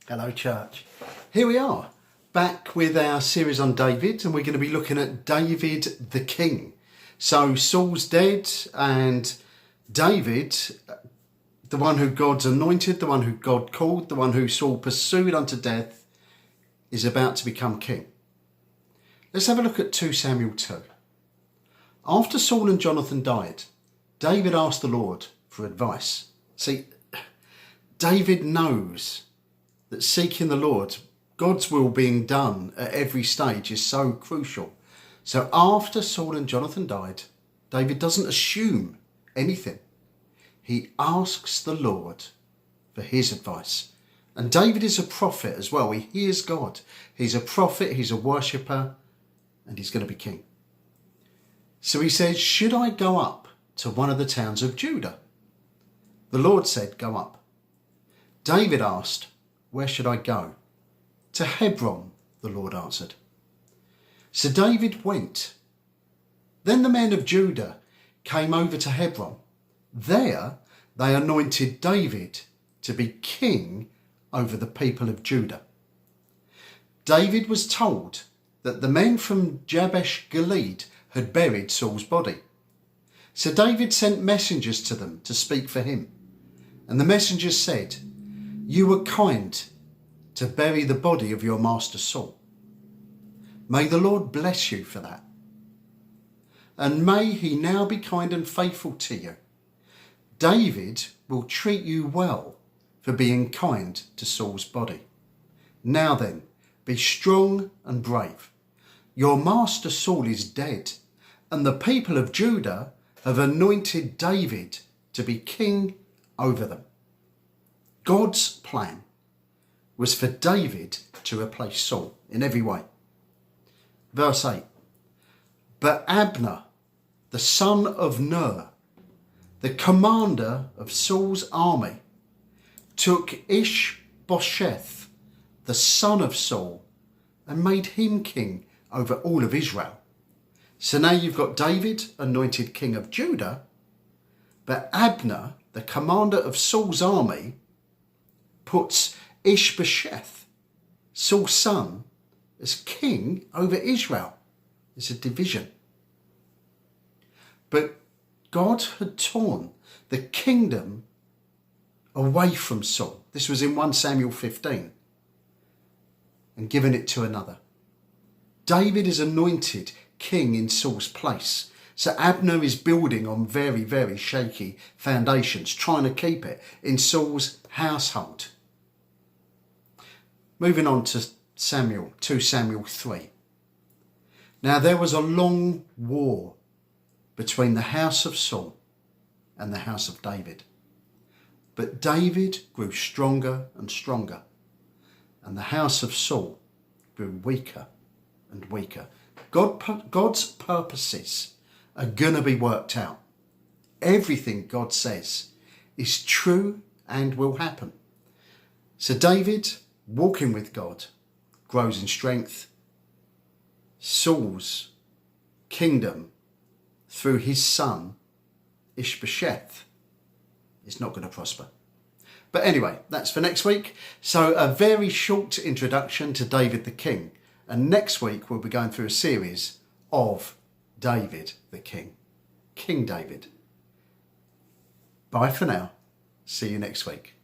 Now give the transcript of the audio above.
Hello, church. Here we are, back with our series on David, and we're going to be looking at David the King. So Saul's dead, and David, the one who God's anointed, the one who God called, the one who Saul pursued unto death, is about to become king. Let's have a look at 2 Samuel 2. After Saul and Jonathan died, David asked the Lord for advice. See, David knows that seeking the Lord, God's will being done at every stage, is so crucial. So after Saul and Jonathan died, David doesn't assume anything. He asks the Lord for his advice. And David is a prophet as well. He hears God. He's a prophet, he's a worshipper, and he's going to be king. So he says, should I go up to one of the towns of Judah? The Lord said, go up. David asked, where should I go? To Hebron, the Lord answered. So David went. Then the men of Judah came over to Hebron. There they anointed David to be king over the people of Judah. David was told that the men from Jabesh Gilead had buried Saul's body. So David sent messengers to them to speak for him. And the messengers said, you were kind to bury the body of your master Saul. May the Lord bless you for that. And may he now be kind and faithful to you. David will treat you well for being kind to Saul's body. Now then, be strong and brave. Your master Saul is dead, and the people of Judah have anointed David to be king over them. God's plan was for David to replace Saul in every way. Verse 8. But Abner, the son of Ner, the commander of Saul's army, took Ishbosheth, the son of Saul, and made him king over all of Israel. So now you've got David anointed king of Judah, but Abner, the commander of Saul's army, puts Ishbosheth, Saul's son, as king over Israel. It's a division. But God had torn the kingdom away from Saul. This was in 1 Samuel 15. And given it to another. David is anointed king in Saul's place. So Abner is building on very, very shaky foundations, trying to keep it in Saul's household. Moving on to 2 Samuel 3. Now there was a long war between the house of Saul and the house of David. But David grew stronger and stronger, and the house of Saul grew weaker and weaker. God's purposes are going to be worked out. Everything God says is true and will happen. So David, walking with God, grows in strength. Saul's kingdom, through his son Ishbosheth, is not going to prosper. But anyway, that's for next week. So a very short introduction to David the King. And next week we'll be going through a series of David the King. King David. Bye for now. See you next week.